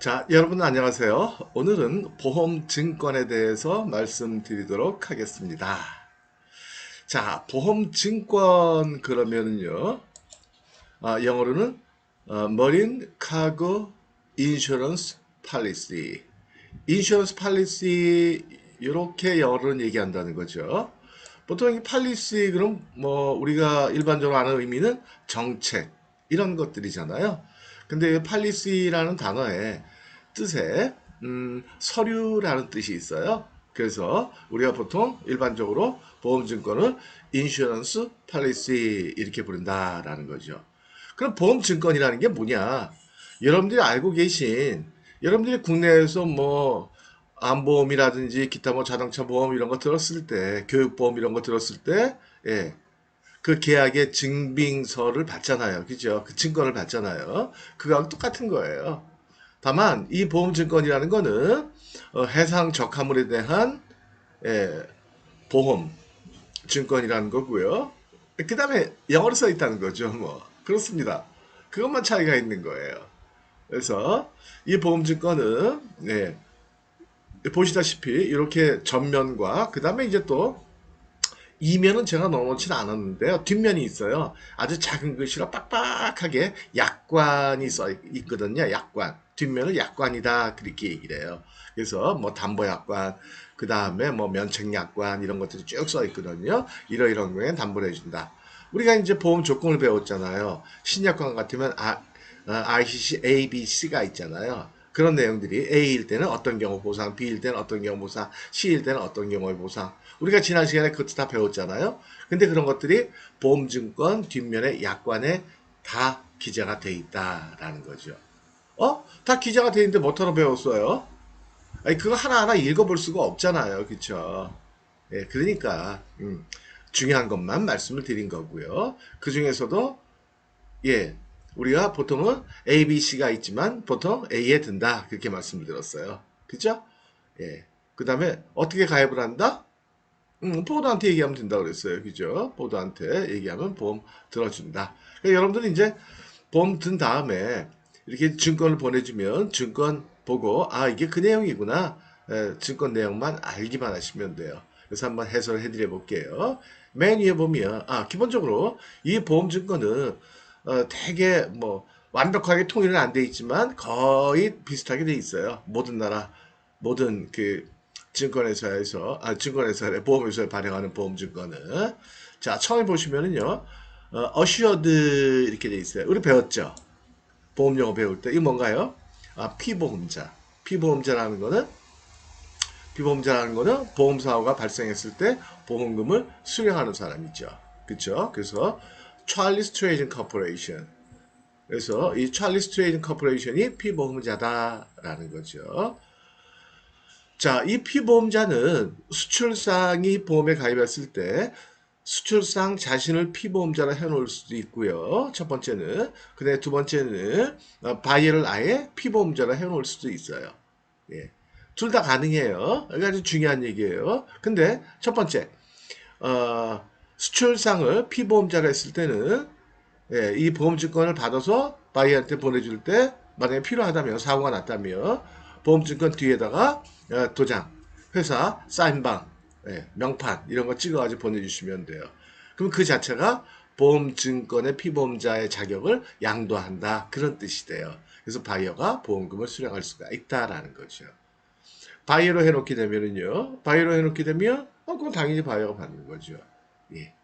자, 여러분 안녕하세요. 오늘은 보험증권에 대해서 말씀드리도록 하겠습니다. 자, 보험증권 그러면은요, 영어로는 Marine Cargo Insurance Policy, 인슈런스 팔리시 이렇게 영어로는 얘기한다는 거죠. 보통 이 팔리시 그럼 뭐 우리가 일반적으로 아는 의미는 정책 이런 것들이잖아요. 근데 이 팔리시라는 단어의 뜻에 서류라는 뜻이 있어요. 그래서 우리가 보통 일반적으로 보험증권을 인슈런스 팔리시 이렇게 부른다라는 거죠. 그럼 보험증권이라는 게 뭐냐? 여러분들이 알고 계신 여러분들이 국내에서 뭐 안보험이라든지 기타 뭐 자동차 보험 이런 거 들었을 때, 교육보험 이런 거 들었을 때, 예, 그 계약의 증빙서를 받잖아요. 그죠? 그 증권을 받잖아요. 그거랑 똑같은 거예요. 다만 이 보험증권이라는 거는 해상 적하물에 대한 예, 보험 증권이라는 거고요. 그 다음에 영어로 써 있다는 거죠. 뭐 그렇습니다. 그것만 차이가 있는 거예요. 그래서 이 보험증권은 보시다시피 이렇게 전면과 그 다음에 이제 또 이면은 제가 넣어놓지는 않았는데요. 뒷면이 있어요. 아주 작은 글씨로 빡빡하게 약관이 써 있거든요. 약관. 뒷면을 약관이다. 그렇게 얘기를 해요. 그래서 뭐 담보약관, 그 다음에 뭐 면책약관 이런 것들이 쭉 써 있거든요. 이러이러한 경우에 담보를 해준다. 우리가 이제 보험 조건을 배웠잖아요. 신약관 같으면 ICC A, B, C가 있잖아요. 그런 내용들이 A일 때는 어떤 경우 보상, B일 때는 어떤 경우 보상, C일 때는 어떤 경우의 보상. 우리가 지난 시간에 그것도 다 배웠잖아요. 근데 그런 것들이 보험증권 뒷면에 약관에 다 기재가 돼 있다라는 거죠. 다 기재가 돼 있는데 뭐하러 배웠어요? 아니, 그거 하나하나 읽어볼 수가 없잖아요. 그쵸? 예, 그러니까, 중요한 것만 말씀을 드린 거고요. 그 중에서도 예, 우리가 보통은 A, B, C가 있지만 보통 A에 든다. 그렇게 말씀을 드렸어요. 그죠? 예. 그 다음에 어떻게 가입을 한다? 보호도한테 얘기하면 된다고 그랬어요. 그죠? 보호도한테 얘기하면 보험 들어준다. 그러니까 여러분들은 이제 보험 든 다음에 이렇게 증권을 보내주면 증권 보고 이게 그 내용이구나. 증권 내용만 알기만 하시면 돼요. 그래서 한번 해설해 드려 볼게요. 맨 위에 보면 기본적으로 이 보험 증권은 되게 뭐 완벽하게 통일은 안 돼 있지만 거의 비슷하게 돼 있어요. 모든 나라 모든 그 증권회사에 보험회사에 발행하는 보험증권은 자 처음에 보시면은요 어슈어드 이렇게 돼 있어요. 우리 배웠죠? 보험용어 배울 때 이거 뭔가요? 피보험자. 피보험자라는 거는 보험사고가 발생했을 때 보험금을 수령하는 사람이죠. 그렇죠? 그래서 찰리스 트레이딩 커퍼레이션. 그래서 이 찰리스 트레이딩 커퍼레이션이 피보험자다라는 거죠. 자, 이 피보험자는 수출상이 보험에 가입했을 때 수출상 자신을 피보험자로 해놓을 수도 있고요. 첫 번째는. 근데 두 번째는 바이어를 아예 피보험자로 해놓을 수도 있어요. 예. 둘 다 가능해요. 이게 아주 중요한 얘기예요. 근데 첫 번째, 수출상을 피보험자로 했을 때는 이 보험증권을 받아서 바이어한테 보내줄 때 만약에 필요하다면 사고가 났다면 보험증권 뒤에다가 도장, 회사 사인방, 명판 이런 거 찍어가지고 보내주시면 돼요. 그럼 그 자체가 보험증권의 피보험자의 자격을 양도한다 그런 뜻이 돼요. 그래서 바이어가 보험금을 수령할 수가 있다라는 거죠. 바이어로 해놓게 되면은요, 바이어로 해놓게 되면 그건 당연히 바이어가 받는 거죠. 예.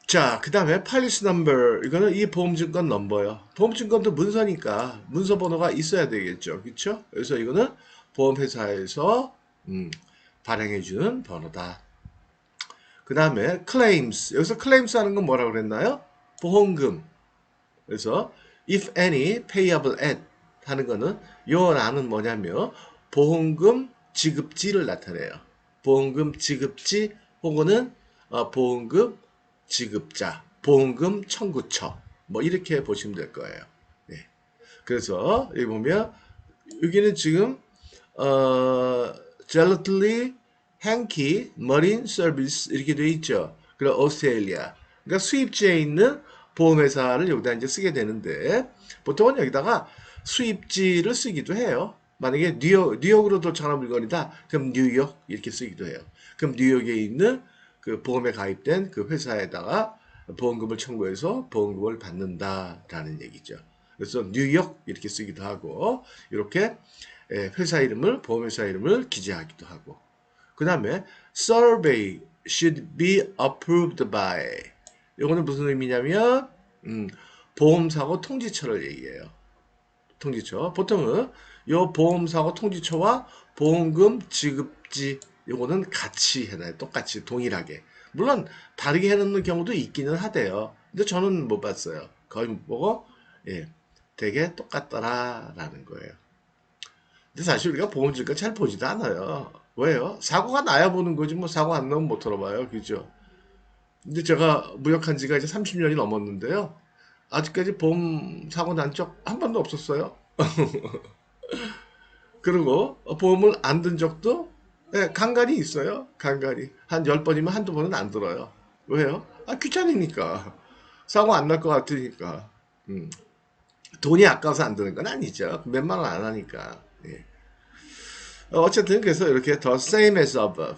자, 그 다음에 팔리스 넘버. 이거는 이 보험증권 넘버요. 보험증권도 문서니까 문서 번호가 있어야 되겠죠. 그쵸? 그래서 이거는 보험회사에서 발행해주는 번호다. 그 다음에 claims. 여기서 claims 하는 건 뭐라고 그랬나요? 보험금. 그래서 if any payable at 하는 거는 요 나는 뭐냐면 보험금 지급지를 나타내요. 보험금 지급지 혹은 보험금 지급자, 보험금 청구처 뭐 이렇게 보시면 될 거예요. 네. 그래서 여기 보면 여기는 지금 젤러틀리, 행키, 머린 서비스 이렇게 돼 있죠. 그리고 오스트레일리아. 그러니까 수입지에 있는 보험회사를 여기다 이제 쓰게 되는데 보통은 여기다가 수입지를 쓰기도 해요. 만약에 뉴욕으로 도착하는 물건이다. 그럼 뉴욕 이렇게 쓰기도 해요. 그럼 뉴욕에 있는 그 보험에 가입된 그 회사에다가 보험금을 청구해서 보험금을 받는다라는 얘기죠. 그래서 뉴욕 이렇게 쓰기도 하고 이렇게 회사 이름을 보험회사 이름을 기재하기도 하고 그 다음에 survey should be approved by 이거는 무슨 의미냐면 보험사고 통지처를 얘기해요. 통지처. 보통은 요 보험사고 통지처와 보험금 지급지 요거는 같이 해놔요. 똑같이 동일하게. 물론 다르게 해놓는 경우도 있기는 하대요. 근데 저는 못 봤어요. 거의 못 보고 예, 되게 똑같더라라는 거예요. 근데 사실 우리가 보험 질거 잘 보지도 않아요. 왜요? 사고가 나야 보는 거지 뭐 사고 안 나면 못 들어봐요. 그죠? 근데 제가 무역한 지가 이제 30년이 넘었는데요. 아직까지 보험 사고 난 적 한 번도 없었어요. 그리고 보험을 안 든 적도 예, 간간히 있어요. 간간히. 한 10번이면 한두 번은 안 들어요. 왜요? 아, 귀찮으니까. 사고 안 날 것 같으니까. 음. 돈이 아까워서 안 드는 건 아니죠. 몇만 원 안 하니까. 예. 어쨌든 그래서 이렇게 더 same as above.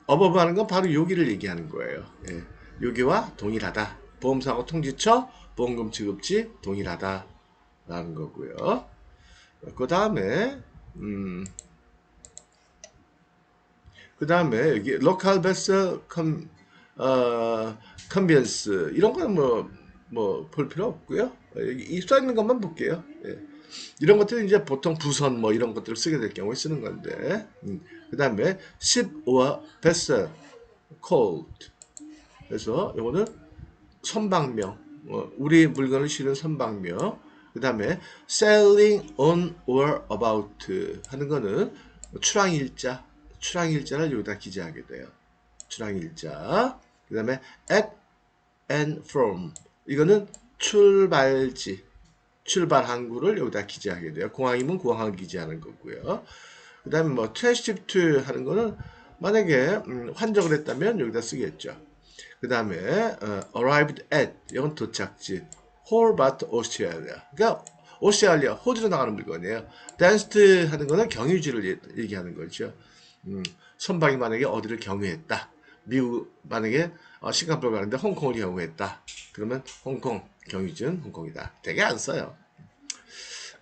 above 하는 건 바로 여기를 얘기하는 거예요. 예. 여기와 동일하다. 보험사고 통지처, 보험금 지급지 동일하다라는 거고요. 그 다음에 여기 local best convenience 이런 거는 뭐 볼 필요 없고요. 이 써 있는 것만 볼게요. 예. 이런 것들은 이제 보통 부선 뭐 이런 것들을 쓰게 될 경우에 쓰는 건데 그 다음에 ship or vessel called 그래서 이거는 선박명 우리 물건을 실은 선박명 그 다음에 sailing on or about 하는 거는 출항일자를 여기다 기재하게 돼요. 출항일자 그 다음에 at and from 이거는 출발지 출발 항구를 여기다 기재하게 돼요. 공항이면 공항을 기재하는 거고요. 그 다음에 뭐 트랜시프트 하는 거는 만약에 환적을 했다면 여기다 쓰겠죠. 그 다음에 arrived at 이건 도착지 Hobart, Australia 그러니까 오스트레일리아 호주로 나가는 물건이에요. danced 하는 거는 경유지를 얘기하는 거죠. 선박이 만약에 어디를 경유했다. 미국 만약에 싱가포르 가는데 홍콩을 경유했다. 그러면 홍콩 경유지는 홍콩이다. 되게 안 써요.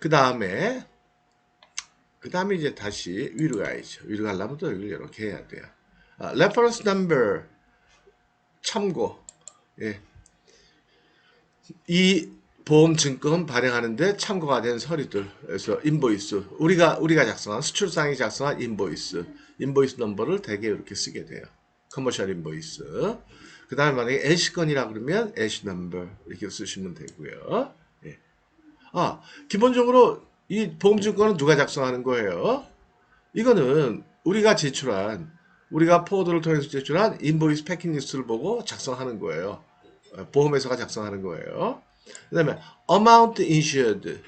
그 다음에 이제 다시 위로 가야죠. 위로 가려면 또 이걸 이렇게 해야 돼요. reference number 참고. 예. 이 보험 증권 발행하는데 참고가 된 서류들. 그래서 인보이스. 우리가 작성한 수출상이 작성한 인보이스 넘버를 대개 이렇게 쓰게 돼요. 커머셜 인보이스. 그 다음에 만약에 LC건이라 그러면 LC 넘버 이렇게 쓰시면 되고요. 예. 기본적으로 이 보험증권은 누가 작성하는 거예요? 이거는 우리가 포워드를 통해서 제출한 인보이스 패킹 리스트를 보고 작성하는 거예요. 보험회사가 작성하는 거예요. 그 다음에 amount insured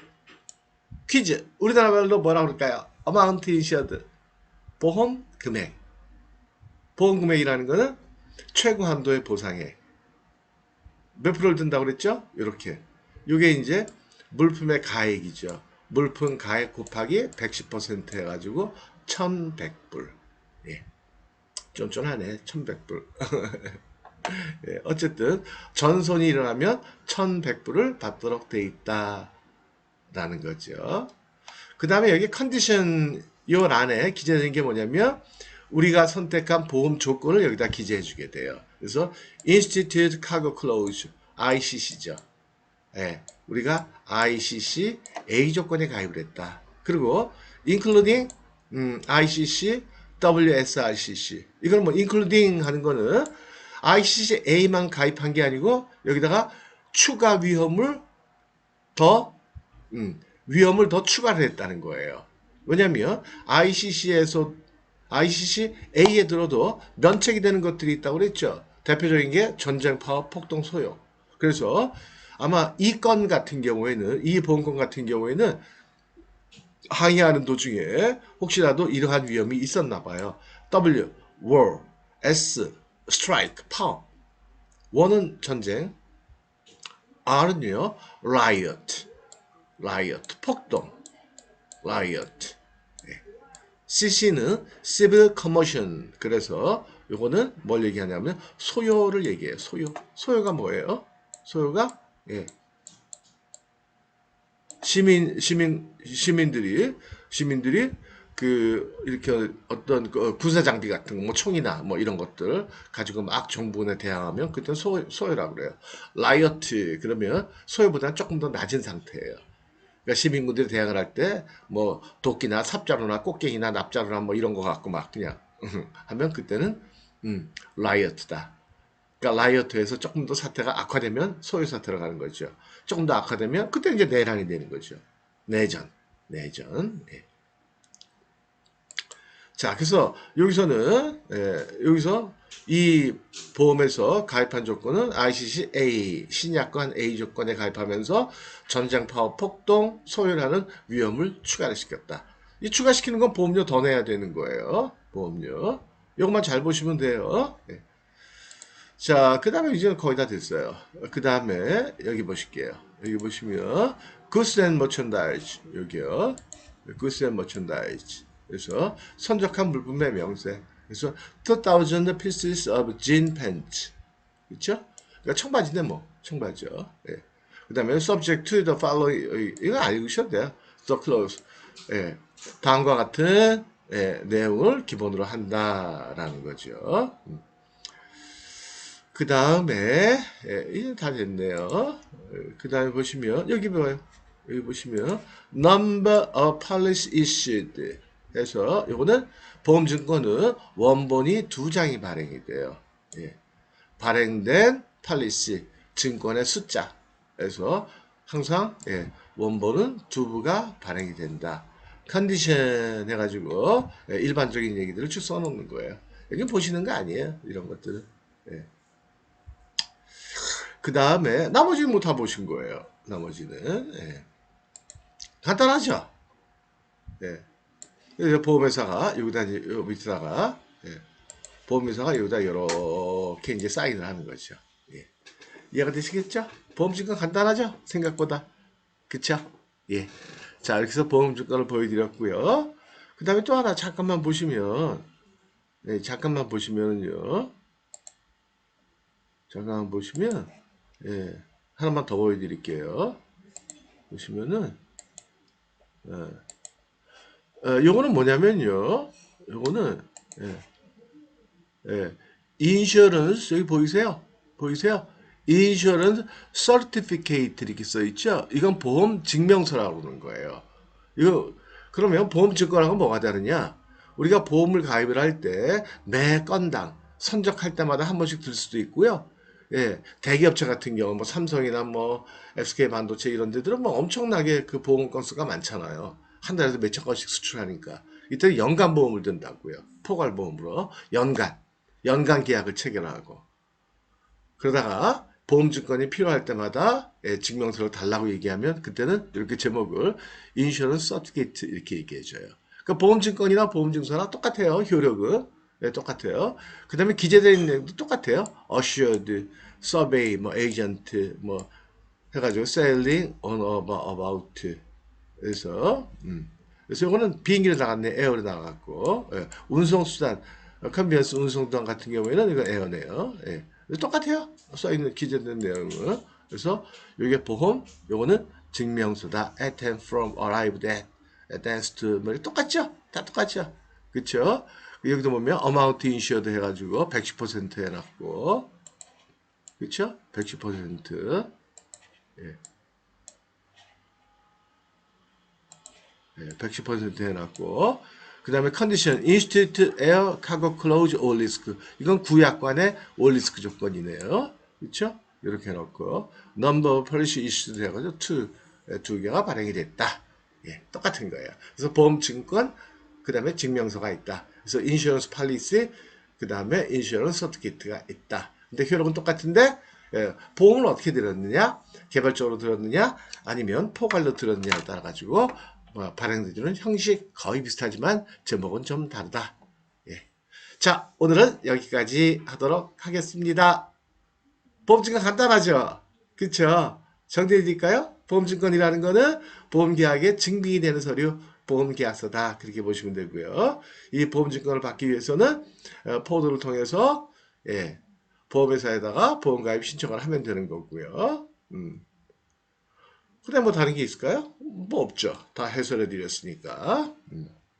퀴즈 우리나라 말로 뭐라고 그럴까요? amount insured 보험 금액 보험 금액이라는 거는 최고 한도의 보상액 몇 프로를 든다고 그랬죠? 이렇게 이게 이제 물품의 가액이죠. 물품 가액 곱하기 110% 해가지고 1100불 예. 쫀쫀하네 1100불 예, 어쨌든 전손이 일어나면 1100불을 받도록 돼 있다라는 거죠. 그 다음에 여기 컨디션 요 안에 기재된 게 뭐냐면 우리가 선택한 보험 조건을 여기다 기재해 주게 돼요. 그래서 Institute Cargo Clause ICC죠. 예, 우리가 ICC A 조건에 가입을 했다. 그리고 including ICC WSRCC 이건 뭐 including 하는 거는 ICC A만 가입한 게 아니고 여기다가 추가 위험을 더 추가를 했다는 거예요. 왜냐하면 ICC A에 들어도 면책이 되는 것들이 있다고 그랬죠. 대표적인 게 전쟁, 파업, 폭동, 소요. 그래서 아마 이 건 같은 경우에는 이 보험건 같은 경우에는 항의하는 도중에 혹시라도 이러한 위험이 있었나 봐요. W, war, S, strike, 파업. war는 전쟁, R는요, riot, 폭동. riot. CC는 civil commotion. 그래서 요거는 뭘 얘기하냐면 소요를 얘기해요. 소요가 뭐예요? 소요가 예. 시민들이 그 이렇게 어떤 그 군사 장비 같은 거, 뭐 총이나 뭐 이런 것들 가지고 막 정부군에 대항하면 그때 소요라고 그래요. 라이어트 그러면 소요보다는 조금 더 낮은 상태예요. 그러니까 시민군들이 대항을 할 때 뭐 도끼나 삽자루나 꽃갱이나 납자루나 뭐 이런 거 갖고 막 그냥 하면 그때는 라이어트다. 그러니까 라이어트에서 조금 더 사태가 악화되면 소요 사태로 가는 거죠. 조금 더 악화되면 그때 이제 내란이 되는 거죠. 내전. 네. 자, 그래서 여기서는 여기서 이 보험에서 가입한 조건은 ICC A 신약관 A 조건에 가입하면서 전장파워 폭동 소요라는 위험을 추가를 시켰다. 이 추가시키는 건 보험료 더 내야 되는 거예요. 보험료. 이것만 잘 보시면 돼요. 네. 자, 그 다음에 이제 거의 다 됐어요. 그 다음에 여기 보실게요. 여기 보시면 Goods and Merchandise 여기요. Goods and Merchandise. 그래서 선적한 물품의 명세. 그래서 2,000 pieces of jean pants. 그렇죠? 그러니까 청바지네 뭐. 청바지요. 예. 그 다음에 subject to the following. 이거 알고셔도 돼요. The clause. 예. 다음과 같은 내용을 기본으로 한다라는 거죠. 그 다음에 이제 다 됐네요. 그 다음에 보시면 여기 봐요. 여기 보시면 number of policy issued 해서 요거는 보험증권은 원본이 2장이 발행이 돼요. 예. 발행된 policy 증권의 숫자. 그래서 항상 원본은 2부가 발행이 된다. 컨디션 해가지고 일반적인 얘기들을 쭉 써놓는 거예요. 여기 보시는 거 아니에요. 이런 것들은. 예. 그 다음에 나머지는 뭐 다 보신 거예요. 나머지는 간단하죠. 보험회사가 여기다 요 밑에다가 보험회사가 여기다 이렇게 이제 사인을 하는 거죠. 이해가 되시겠죠? 보험증권 간단하죠? 생각보다. 그쵸? 예. 자, 이렇게 해서 보험증권을 보여드렸고요. 그 다음에 또 하나 잠깐만 보시면 잠깐만 보시면요. 잠깐만 보시면 하나만 더 보여드릴게요. 보시면은 요거는 뭐냐면요. 요거는 인슈런스 여기 보이세요? 인슈런스 서티피케이트 이렇게 써 있죠? 이건 보험 증명서라고 그러는 거예요. 이거 그러면 보험 증권하고 뭐가 다르냐? 우리가 보험을 가입을 할 때 매 건당 선적할 때마다 한 번씩 들 수도 있고요. 대기업체 같은 경우 뭐 삼성이나 뭐 SK 반도체 이런 데들은 뭐 엄청나게 그 보험 건수가 많잖아요. 한 달에도 몇천 건씩 수출하니까. 이때 연간 보험을 든다고요. 포괄보험으로 연간 계약을 체결하고. 그러다가 보험증권이 필요할 때마다 증명서를 달라고 얘기하면 그때는 이렇게 제목을 인슈런스 서티피케이트 이렇게 얘기해줘요. 그러니까 보험증권이나 보험증서나 똑같아요. 효력은. 똑같아요. 그 다음에 기재되어 있는 내용도 똑같아요. assured, survey, 뭐 agent, 뭐 해가지고 selling on about. 그래서 이거는 비행기로 나갔네, 에어로 나갔고 운송수단, 컨비언스 운송수단 같은 경우에는 이거 에어네요. 똑같아요. 써있는 기재된 내용은. 그래서 이게 보험, 요거는 증명서다. at and from, arrived at, advanced, 뭐 똑같죠? 다 똑같죠? 그쵸? 여기도 보면 amount insured 해가지고 110% 해놨고, 그쵸? 110%. 110% 해놨고, 그 다음에 컨디션, institute air cargo close all risk. 이건 구약관의 all risk 조건이네요. 그쵸? 이렇게 해놓고, number of policy issued 해가지고 두 개가 발행이 됐다. 똑같은 거예요. 그래서 보험증권, 그 다음에 증명서가 있다. 그래서 insurance policy, 그 다음에 insurance certificate가 있다. 근데 효력은 똑같은데, 보험을 어떻게 들었느냐? 개별적으로 들었느냐? 아니면 포괄로 들었느냐에 따라 가지고 발행되는 형식 거의 비슷하지만 제목은 좀 다르다. 자, 오늘은 여기까지 하도록 하겠습니다. 보험증권 간단하죠? 그쵸? 정리해 드릴까요? 보험증권이라는 거는 보험계약에 증빙이 되는 서류, 보험계약서다. 그렇게 보시면 되고요. 이 보험증권을 받기 위해서는 포털을 통해서 예, 보험회사에다가 보험가입 신청을 하면 되는 거고요. 그다음 뭐 다른 게 있을까요? 뭐 없죠. 다 해설해 드렸으니까.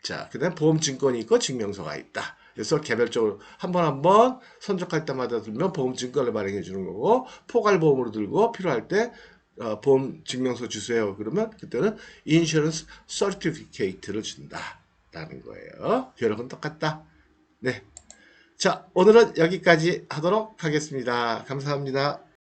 자, 그다음 보험증권이 있고 증명서가 있다. 그래서 개별적으로 한 번 한 번 선적할 때마다 들면 보험증권을 발행해 주는 거고, 포괄보험으로 들고 필요할 때 보험 증명서 주세요. 그러면 그때는 인슈런스 서티피케이트를 준다라는 거예요. 여러분 똑같다. 네. 자, 오늘은 여기까지 하도록 하겠습니다. 감사합니다.